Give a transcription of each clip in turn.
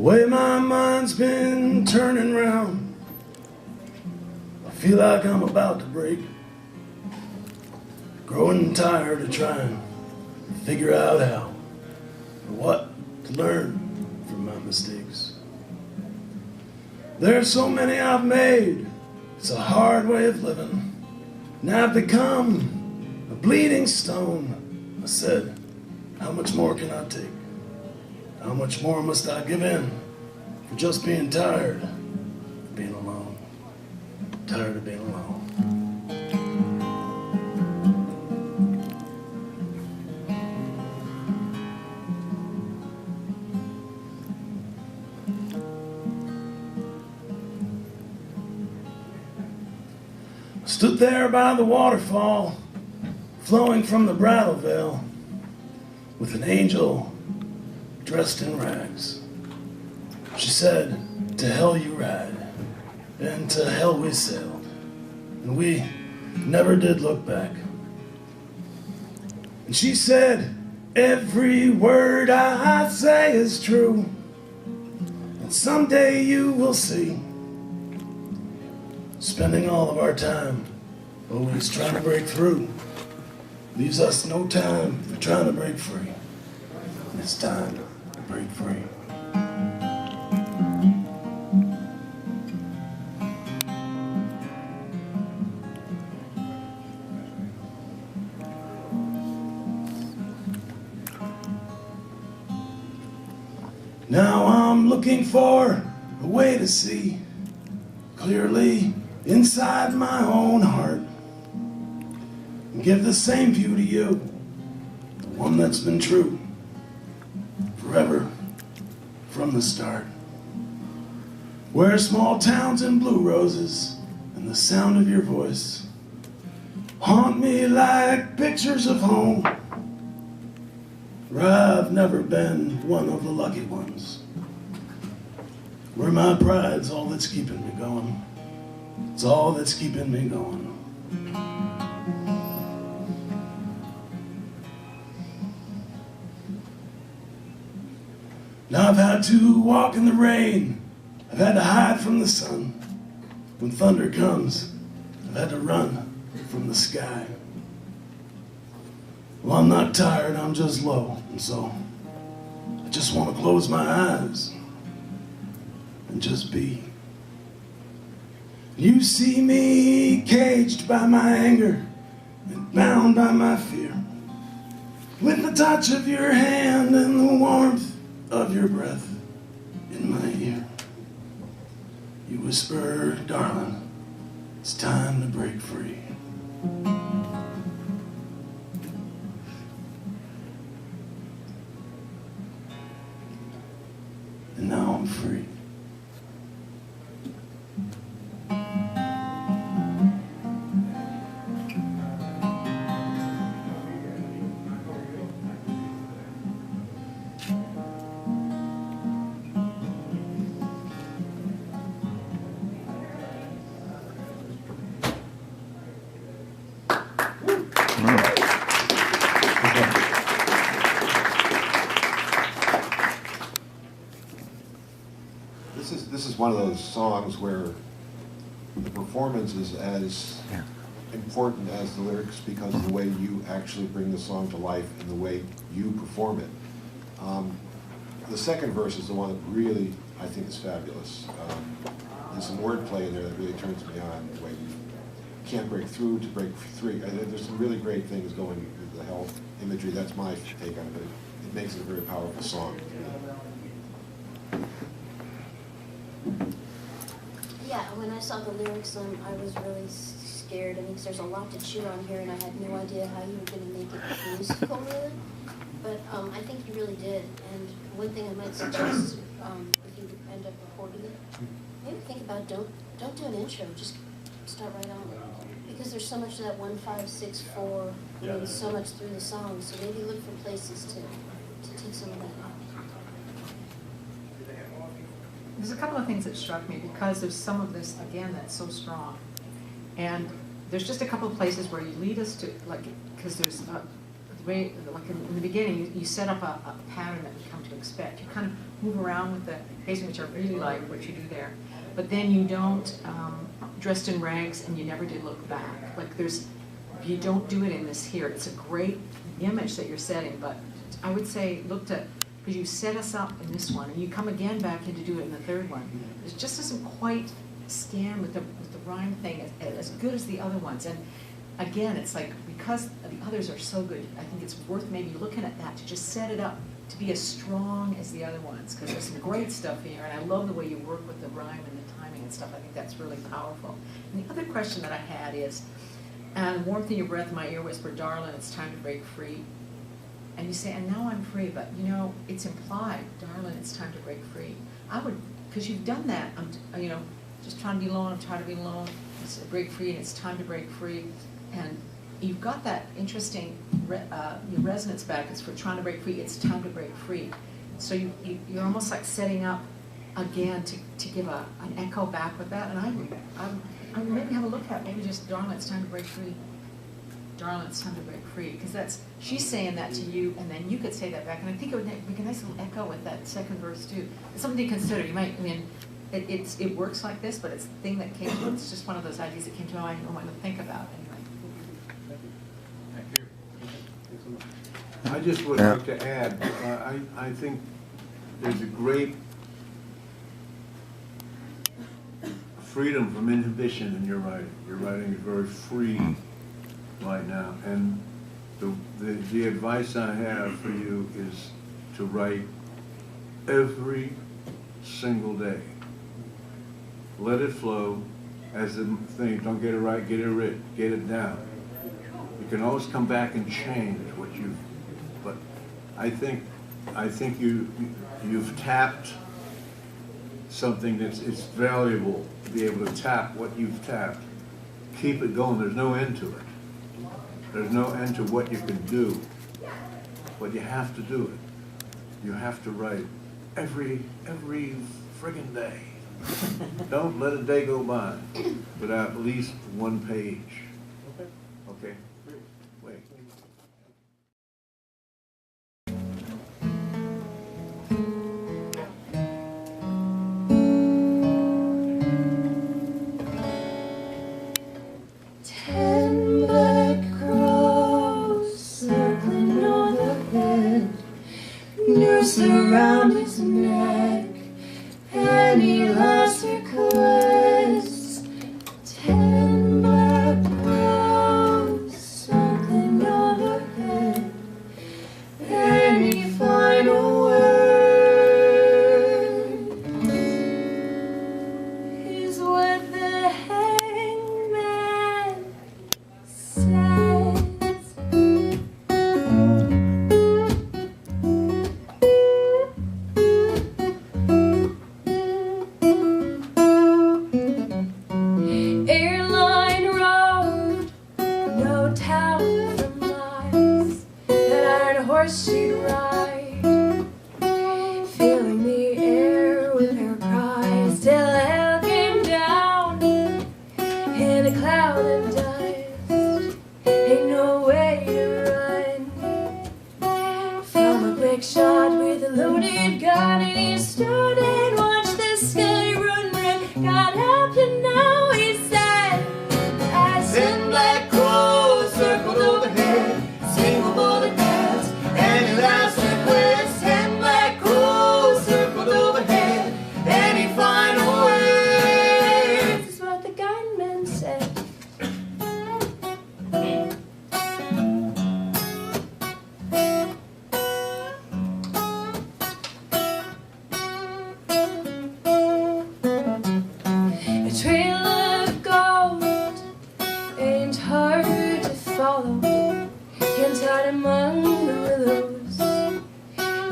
way my mind's been turning round, I feel like I'm about to break. Growing tired of trying to figure out how or what to learn from my mistakes. There's so many I've made, it's a hard way of living, and I've become a bleeding stone. I said, how much more can I take? How much more must I give in for just being tired of being alone? Tired of being alone. I stood there by the waterfall, flowing from the bridal veil, with an angel dressed in rags. She said, to hell you ride, and to hell we sailed, and we never did look back. And she said, every word I say is true, and someday you will see. Spending all of our time always trying to break through leaves us no time for trying to break free. It's time to break free. Now I'm looking for a way to see clearly inside my own heart and give the same view to you, the one that's been true forever from the start. Where small towns and blue roses and the sound of your voice haunt me like pictures of home, where I've never been one of the lucky ones, where my pride's all that's keeping me going. It's all that's keeping me going. Now I've had to walk in the rain, I've had to hide from the sun. When thunder comes, I've had to run from the sky. Well, I'm not tired, I'm just low, and so I just want to close my eyes and just be. You see me caged by my anger and bound by my fear, with the touch of your hand and the warmth of your breath in my ear. You whisper, darling, it's time to break free. And now I'm free. This is one of those songs where the performance is as important as the lyrics, because of the way you actually bring the song to life and the way you perform it. The second verse is the one that really, I think, is fabulous. There's some wordplay in there that really turns me on, the way you can't break through to break free. There's some really great things going with the health imagery. That's my take on it, but it makes it a very powerful song. Yeah, when I saw the lyrics, I was really scared. I mean, 'cause there's a lot to chew on here, and I had no idea how you were going to make it musical, really. But I think you really did. And one thing I might suggest, if you end up recording it, maybe think about don't do an intro. Just start right on it, because there's so much of that 1, 5, 6, 4. I mean, so much through the song. So maybe look for places to take some of that out. There's a couple of things that struck me, because there's some of this, again, that's so strong. And there's just a couple of places where you lead us to, like, because there's like in the beginning, you set up a pattern that we come to expect. You kind of move around with the pacing, which I really like what you do there. But then you don't, dressed in rags, and you never did look back. Like you don't do it in this here. It's a great image that you're setting, but I would say look to, because you set us up in this one, and you come again back in to do it in the third one. It just doesn't quite scan with the rhyme thing as good as the other ones. And again, it's like, because the others are so good, I think it's worth maybe looking at that to just set it up to be as strong as the other ones, because there's some great stuff here, and I love the way you work with the rhyme and the timing and stuff. I think that's really powerful. And the other question that I had is, warmth in your breath, my ear whisper, darling, it's time to break free. And you say, and now I'm free, but you know, it's implied, darling, it's time to break free. I would, because you've done that, you know, just trying to be alone, I'm tired of being alone, it's break free, and it's time to break free. And you've got that interesting your resonance back. It's for trying to break free. It's time to break free. So you're almost like setting up again to give an echo back with that. And I maybe have a look at maybe just, darling, it's time to break free. Darling, it's time to break free. Because she's saying that to you, and then you could say that back. And I think it would make a nice little echo with that second verse too. It's something to consider. You might, I mean, it works like this, but it's the thing that came to. It's just one of those ideas that came to mind. I want to think about anyway. I just would like to add, I think there's a great freedom from inhibition in your writing. Your writing is very free right now. And the advice I have for you is to write every single day. Let it flow as the thing. Don't get it right, get it written, get it down. You can always come back and change what you've, but I think you've tapped something it's valuable to be able to tap what you've tapped. Keep it going. There's no end to it. There's no end to what you can do, but you have to do it. You have to write every friggin' day. Don't let a day go by without at least one page. Okay? Wait. Ten black crows circling overhead, noose around his neck, any last request. Ten black crows circling overhead, any final word is what the hangman says. Airline road, no town for miles, that iron horse she'd ride, filling the air with her cries, till hell came down in a cloud of dust. Ain't no way to run from a quick shot with a loaded gun, and he stood and watched the sky run red. God help you now, he said, as ten black crows circled overhead, single bullet pass, any last request. Ten black crows circled overhead, any final words is what the gunman said. A trail of gold ain't hard to follow, hands hide among the willows,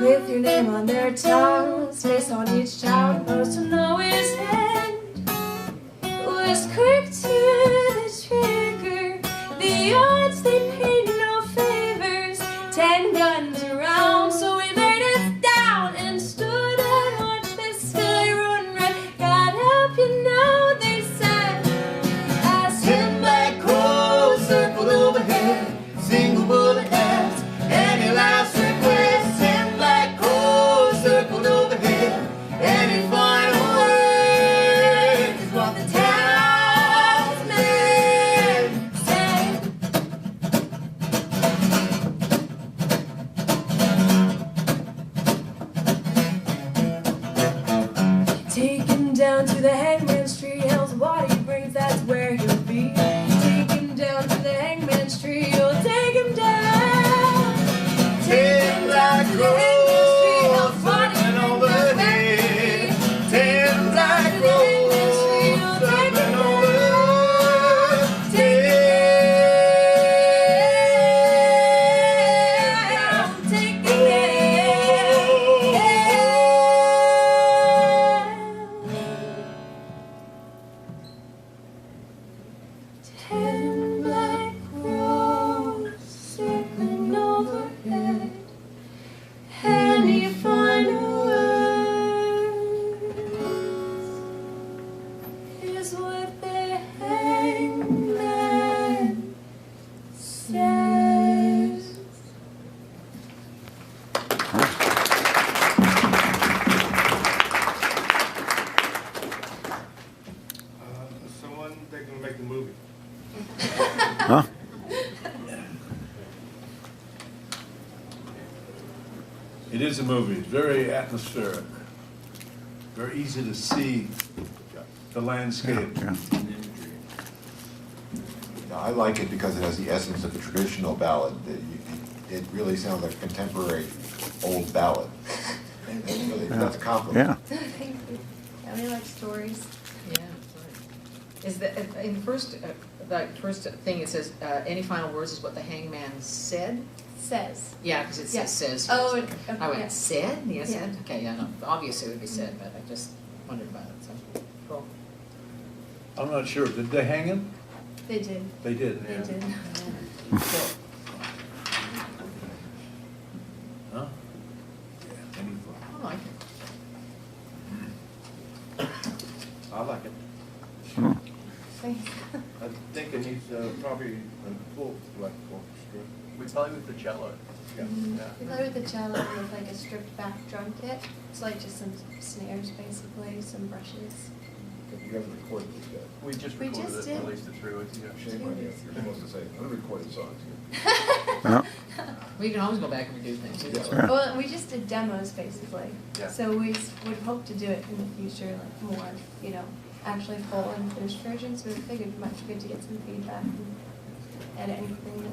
with your name on their tongues, face on each child, most to know his end was quick to the trigger. The odds they paid no favors, 10 guns around, so we laid us down and stood and watched the sky run red. God help you now, they said, as 10 black crows circled overhead, single bullet heads, him down to the hangman's tree. Hell's what he brings, that's where he'll be. Take him down to the hangman's tree. You'll take him down. Take him down to the hangman's tree. Hell's what he brings, that's where he'll be. Take him down to the hangman's tree. You'll take him down. Take him down. Take him down. Ten black crows circling overhead. Any final words is what the hangman says. Someone they're gonna make the movie. Huh? It is a movie, it's very atmospheric, very easy to see the landscape. Yeah. Now, I like it because it has the essence of a traditional ballad. It really sounds like a contemporary old ballad. That's a compliment. Yeah. Thank you. I really like stories. Yeah, right. Is the, in the first thing, it says, any final words is what the hangman said? Says. Yeah, because it Yeah. says. Oh, here. okay, I went, yeah. said? Yeah, Yeah. said? Okay, yeah, no, obviously it would be said, but I just wondered about it, so, cool. I'm not sure, did they hang him? They did. They did, They yeah. did. Cool. Huh? Yeah, any fun. I like it. I like it. Thanks. I think it needs probably a full black orchestra. We play with the cello. Yeah. We play with the cello with like a stripped back drum kit. It's like just some snares basically, some brushes. You haven't recorded this yet. We just We recorded just it, did. released it 3 weeks ago. Shame on you. You're supposed to say, unrecorded songs. Yeah. We can always go back and redo things. Yeah. Well, we just did demos basically. Yeah. So we would hope to do it in the future, like more, you know, actually full and finished versions. So we figured it might be good to get some feedback and edit anything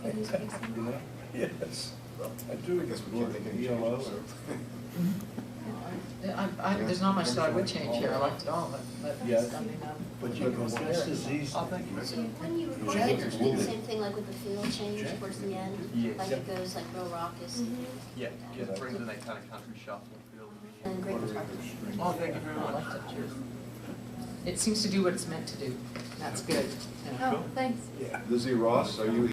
that is basically. Yes. I do, I guess we can't make any ELO changes. There's not much that I would change here, I liked it all, but, Yeah. I mean, But you can guess this easy. Oh, thank you. So when you record it, you do the same thing like with the feel change towards the end? Yes. Like it goes like real raucous Yeah, yeah, it brings in that kind of country shuffle feel. and great guitar. Oh, thank you very I much. liked it, cheers. It seems to do what it's meant to do, that's good, you know. Oh, thanks. Lizzie Ross, are you